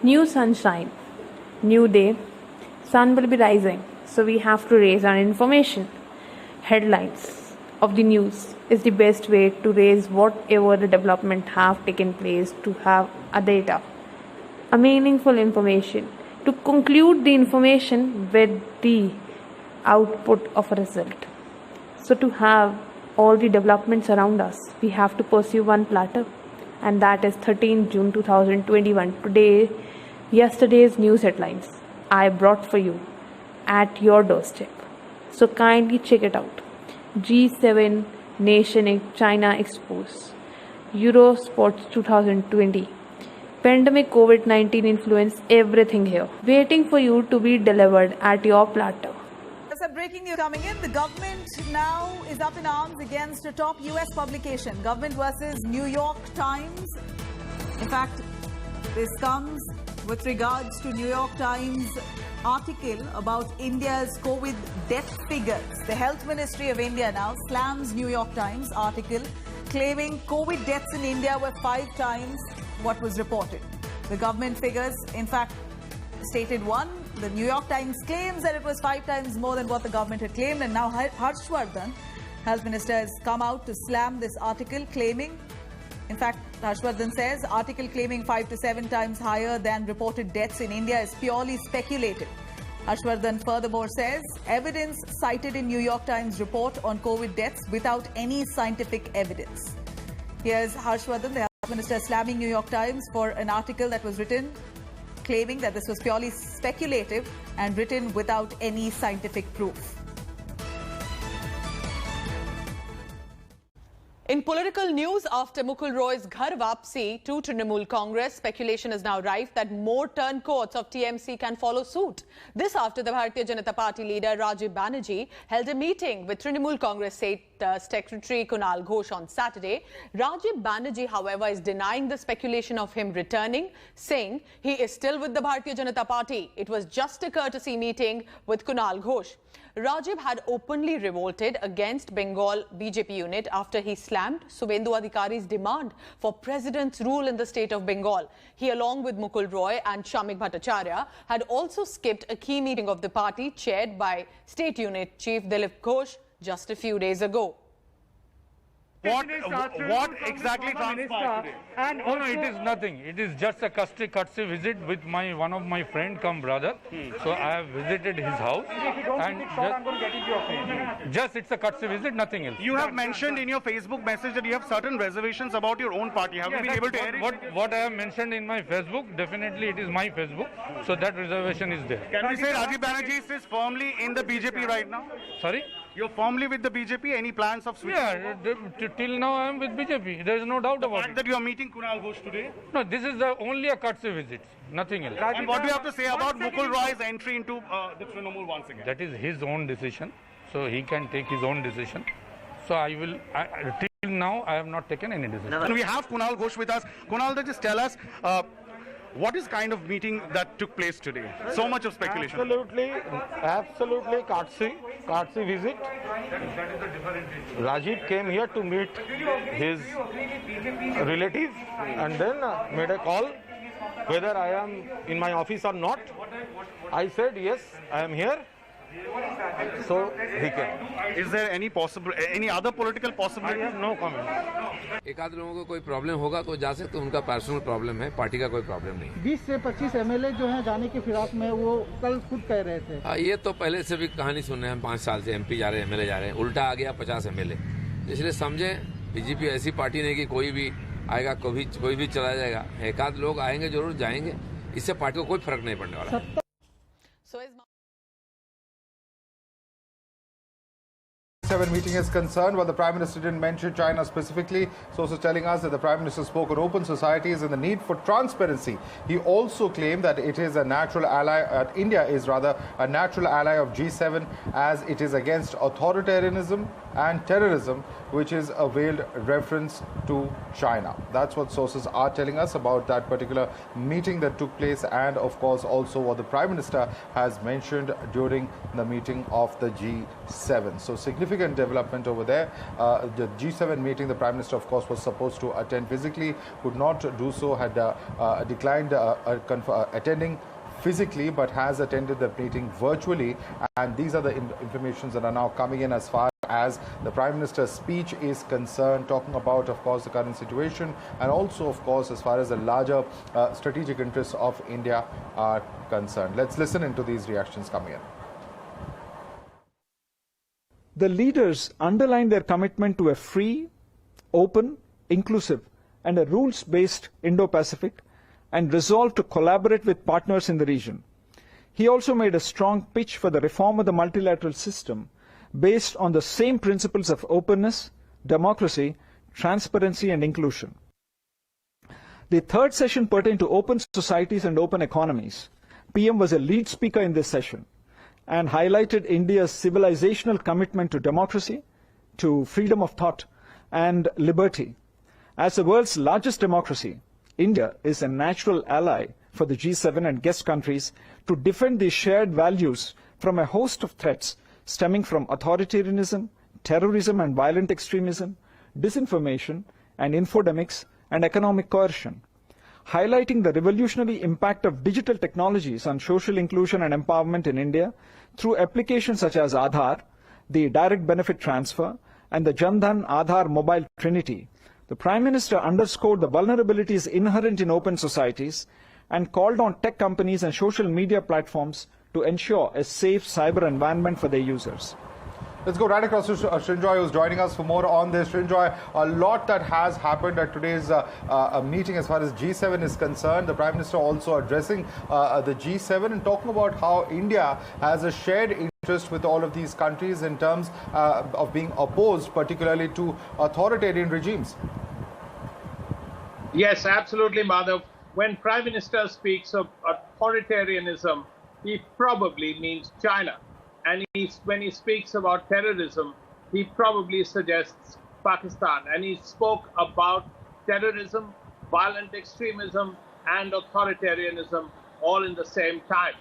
New sunshine, new day, sun will be rising, so we have to raise our information. Headlines of the news is the best way to raise whatever the development have taken place to have a data, a meaningful information, to conclude the information with the output of a result. So to have all the developments around us, we have to pursue one platter, and that is 13 June 2021. Yesterday's news headlines I brought for you at your doorstep. So kindly check it out. G7 Nation China Expos, Euro Sports 2020. Pandemic COVID-19 influence everything here, waiting for you to be delivered at your platter. Breaking news coming in. The government now is up in arms against a top US publication. Government versus New York Times. In fact, this comes with regards to New York Times article about India's COVID death figures. The Health Ministry of India now slams New York Times article claiming COVID deaths in India were 5 times what was reported. The government figures, in fact, stated one. The New York Times claims that it was 5 times more than what the government had claimed, and now Harshvardhan, Health Minister, has come out to slam this article claiming, in fact, Harshvardhan says, article claiming 5 to 7 times higher than reported deaths in India is purely speculative. Harshvardhan furthermore says, evidence cited in New York Times report on COVID deaths without any scientific evidence. Here's Harshvardhan, the Health Minister, slamming New York Times for an article that was written claiming that this was purely speculative and written without any scientific proof. In political news, after Mukul Roy's Ghar Vapsi to Trinamool Congress, speculation is now rife that more turncoats of TMC can follow suit. This after the Bharatiya Janata Party leader Rajiv Banerjee held a meeting with Trinamool Congress State Secretary Kunal Ghosh on Saturday. Rajiv Banerjee, however, is denying the speculation of him returning, saying he is still with the Bharatiya Janata Party. It was just a courtesy meeting with Kunal Ghosh. Rajiv had openly revolted against Bengal BJP unit after he slammed Suvendu Adhikari's demand for president's rule in the state of Bengal. He, along with Mukul Roy and Shamik Bhattacharya, had also skipped a key meeting of the party chaired by State Unit Chief Dilip Ghosh just a few days ago. What exactly transpired today? No, it is nothing. It is just a courtesy visit with one of my friend come brother. So I have visited his house. And just it's a courtesy visit, nothing else. You have mentioned in your Facebook message that you have certain reservations about your own party. Have you been able to air it? What I have mentioned in my Facebook, definitely it is my Facebook. So that reservation is there. Can we say Rajiv Banerjee is firmly in the BJP right now? Sorry? You're firmly with the BJP? Any plans of switching? Yeah, till now I am with BJP. There is no doubt about it. That you are meeting Kunal Ghosh today? No, this is only a courtesy visit, nothing else. And what do you have to say about Mukul Roy's entry into the Trinamool once again? That is his own decision, so he can take his own decision. So till now I have not taken any decision. And we have Kunal Ghosh with us. Kunal, just tell us, what is kind of meeting that took place today? So much of speculation. Absolutely courtesy visit. Rajiv came here to meet his relatives and then made a call whether I am in my office or not. I said yes, I am here. So he came. Is there any other political possibility? I have no comment. एक आध लोगों को कोई problem होगा तो जा सकते, उनका पर्सनल प्रॉब्लम है, पार्टी का कोई प्रॉब्लम नहीं। 20 से 25 एमएलए जो हैं जाने की फिराक में, वो कल खुद कह रहे थे। ये तो पहले से भी कहानी सुन रहे हैं, हम 5 साल से एमपी जा रहे हैं, एमएलए जा रहे हैं, उल्टा आ गया 50 एमएलए। इसलिए समझे बीजेपी ऐसी पार्टी नहीं कि कोई भी आएगा कोई भी चला जाएगा। एक आध लोग आएंगे जरूर, जाएंगे, इससे पार्टी को कोई फर्क नहीं पड़ने वाला। Meeting is concerned, but the Prime Minister didn't mention China specifically. Sources telling us that the Prime Minister spoke on open societies and the need for transparency. He also claimed that it is a natural ally, India is rather a natural ally of G7 as it is against authoritarianism and terrorism, which is a veiled reference to China. That's what sources are telling us about that particular meeting that took place, and of course also what the Prime Minister has mentioned during the meeting of the G7. So significant significant development over there. The G7 meeting, the Prime Minister, of course, was supposed to attend physically, could not do so, had declined attending physically, but has attended the meeting virtually. And these are the informations that are now coming in as far as the Prime Minister's speech is concerned, talking about, of course, the current situation, and also, of course, as far as the larger strategic interests of India are concerned. Let's listen into these reactions coming in. The leaders underlined their commitment to a free, open, inclusive, and a rules-based Indo-Pacific, and resolved to collaborate with partners in the region. He also made a strong pitch for the reform of the multilateral system based on the same principles of openness, democracy, transparency, and inclusion. The third session pertained to open societies and open economies. PM was a lead speaker in this session and highlighted India's civilizational commitment to democracy, to freedom of thought, and liberty. As the world's largest democracy, India is a natural ally for the G7 and guest countries to defend these shared values from a host of threats stemming from authoritarianism, terrorism and violent extremism, disinformation and infodemics, and economic coercion. Highlighting the revolutionary impact of digital technologies on social inclusion and empowerment in India through applications such as Aadhaar, the direct benefit transfer, and the Jan Dhan Aadhaar mobile trinity, the Prime Minister underscored the vulnerabilities inherent in open societies and called on tech companies and social media platforms to ensure a safe cyber environment for their users. Let's go right across to Srinjoy, who's joining us for more on this. Srinjoy, a lot that has happened at today's meeting as far as G7 is concerned. The Prime Minister also addressing the G7 and talking about how India has a shared interest with all of these countries in terms of being opposed, particularly to authoritarian regimes. Yes, absolutely, Madhav. When Prime Minister speaks of authoritarianism, he probably means China. And when he speaks about terrorism, he probably suggests Pakistan. And he spoke about terrorism, violent extremism, and authoritarianism all in the same time.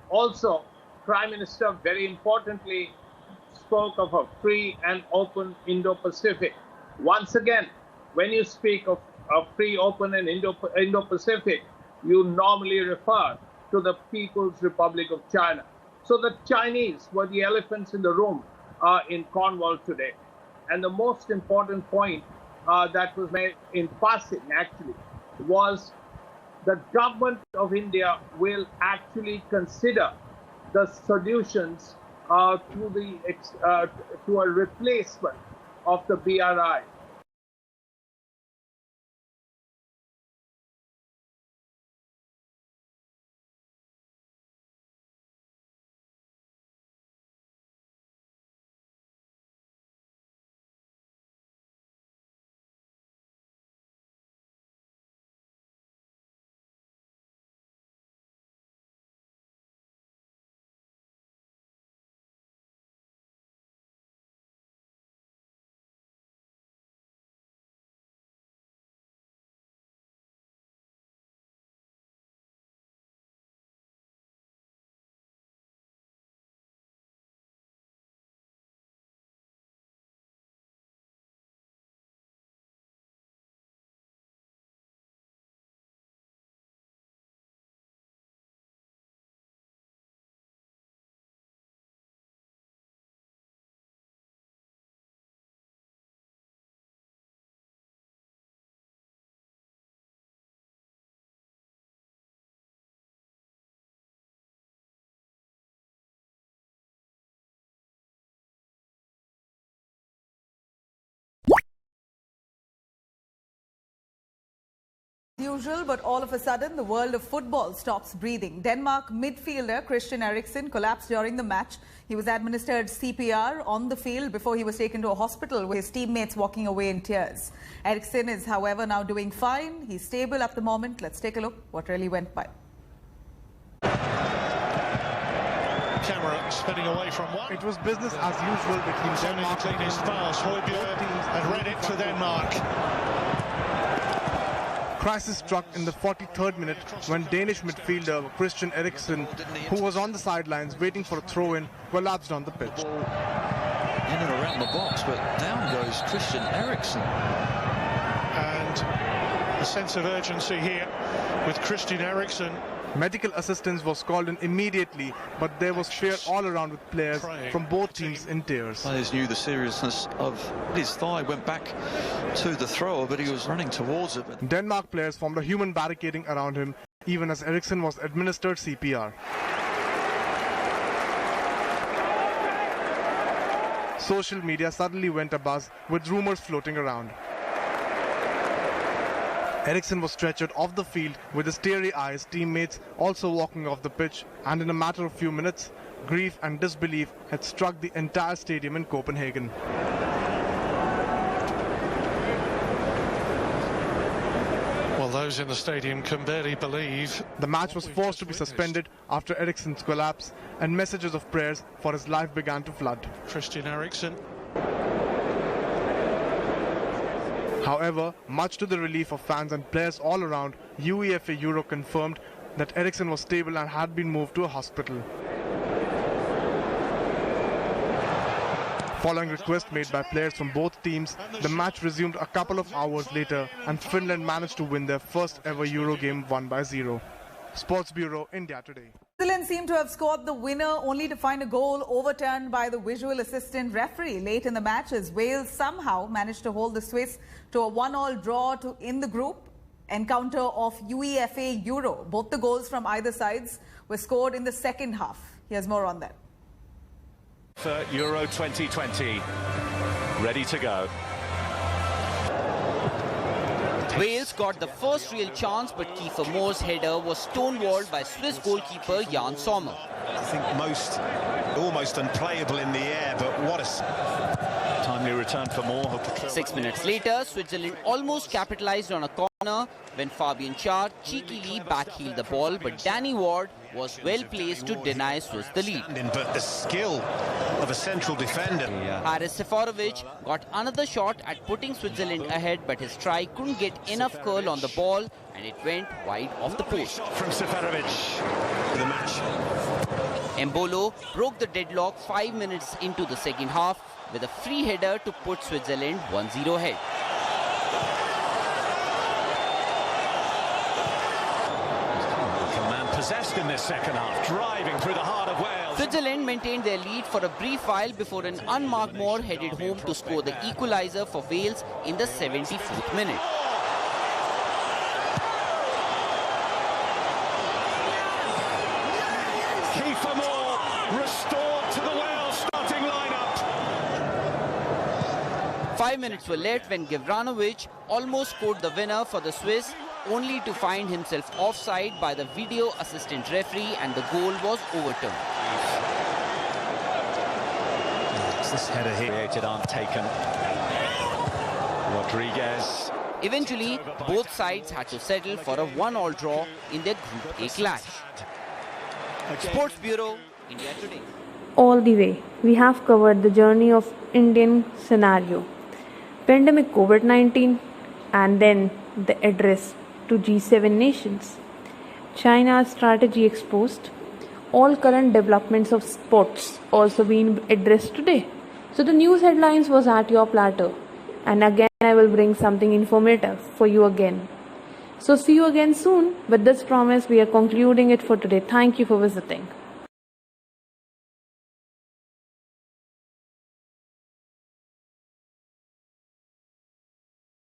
Also, Prime Minister, very importantly, spoke of a free and open Indo-Pacific. Once again, when you speak of a free, open, and Indo-Pacific, you normally refer to the People's Republic of China. So the Chinese were the elephants in the room in Cornwall today. And the most important point that was made in passing, actually, was the government of India will actually consider the solutions to a replacement of the BRI. Usual, but all of a sudden the world of football stops breathing. Denmark midfielder Christian Eriksen collapsed during the match. He was administered CPR on the field before he was taken to a hospital with his teammates walking away in tears. Eriksen is, however, now doing fine. He's stable at the moment. Let's take a look what really went by. Camera spinning away from one. It was business as usual between Denmark and his fouls. Højbjerg had read it for Denmark. Crisis struck in the 43rd minute when Danish midfielder Christian Eriksen, who was on the sidelines waiting for a throw-in, collapsed on the pitch. in and around the box, but down goes Christian Eriksen. And a sense of urgency here with Christian Eriksen. Medical assistance was called in immediately, but there was fear all around with players from both teams in tears. Players knew the seriousness of his thigh, went back to the thrower, but he was running towards it. Denmark players formed a human barricading around him, even as Eriksen was administered CPR. Social media suddenly went abuzz with rumors floating around. Eriksen was stretchered off the field with his teary eyes, teammates also walking off the pitch, and in a matter of few minutes, grief and disbelief had struck the entire stadium in Copenhagen. Well, those in the stadium can barely believe. The match was forced to be suspended after Eriksen's collapse, and messages of prayers for his life began to flood. Christian Eriksen. However, much to the relief of fans and players all around, UEFA Euro confirmed that Eriksen was stable and had been moved to a hospital. Following requests made by players from both teams, the match resumed a couple of hours later and Finland managed to win their first ever Euro game 1-0. Sports Bureau, India Today. Switzerland seemed to have scored the winner only to find a goal overturned by the visual assistant referee late in the match as Wales somehow managed to hold the Swiss to a 1-1 draw in the group encounter of UEFA Euro. Both the goals from either sides were scored in the second half. Here's more on that. For Euro 2020, ready to go. Wales got the first real chance, but Kiefer Moore's header was stonewalled by Swiss goalkeeper Jan Sommer. I think almost unplayable in the air, but what a timely return for Moore. 6 minutes later, Switzerland almost capitalized on a corner when Fabian Schär cheekily backheeled the ball, but Danny Ward was well placed to deny Swiss the lead. But the skill of a central defender. Haris Seferovic got another shot at putting Switzerland ahead, but his try couldn't get enough curl on the ball and it went wide off the post. From Seferovic for the match. Embolo broke the deadlock 5 minutes into the second half with a free header to put Switzerland 1-0 ahead. Man possessed in this second half, driving through the heart of Wales. Switzerland maintained their lead for a brief while before an unmarked Moore headed home to score the equaliser for Wales in the 74th minute. Kiefer Moore restored to the Wales starting lineup. 5 minutes were left when Gavranovic almost scored the winner for the Swiss, only to find himself offside by the video assistant referee and the goal was overturned. This header here created aren't taken. Rodriguez. Eventually, both sides had to settle for a 1-1 draw in their Group A clash. Sports Bureau, India Today. All the way, we have covered the journey of Indian scenario, pandemic COVID-19, and then the address to G7 nations, China's strategy exposed, all current developments of sports also being addressed today. So the news headlines was at your platter, and again I will bring something informative for you again. So see you again soon. With this promise, we are concluding it for today. Thank you for visiting.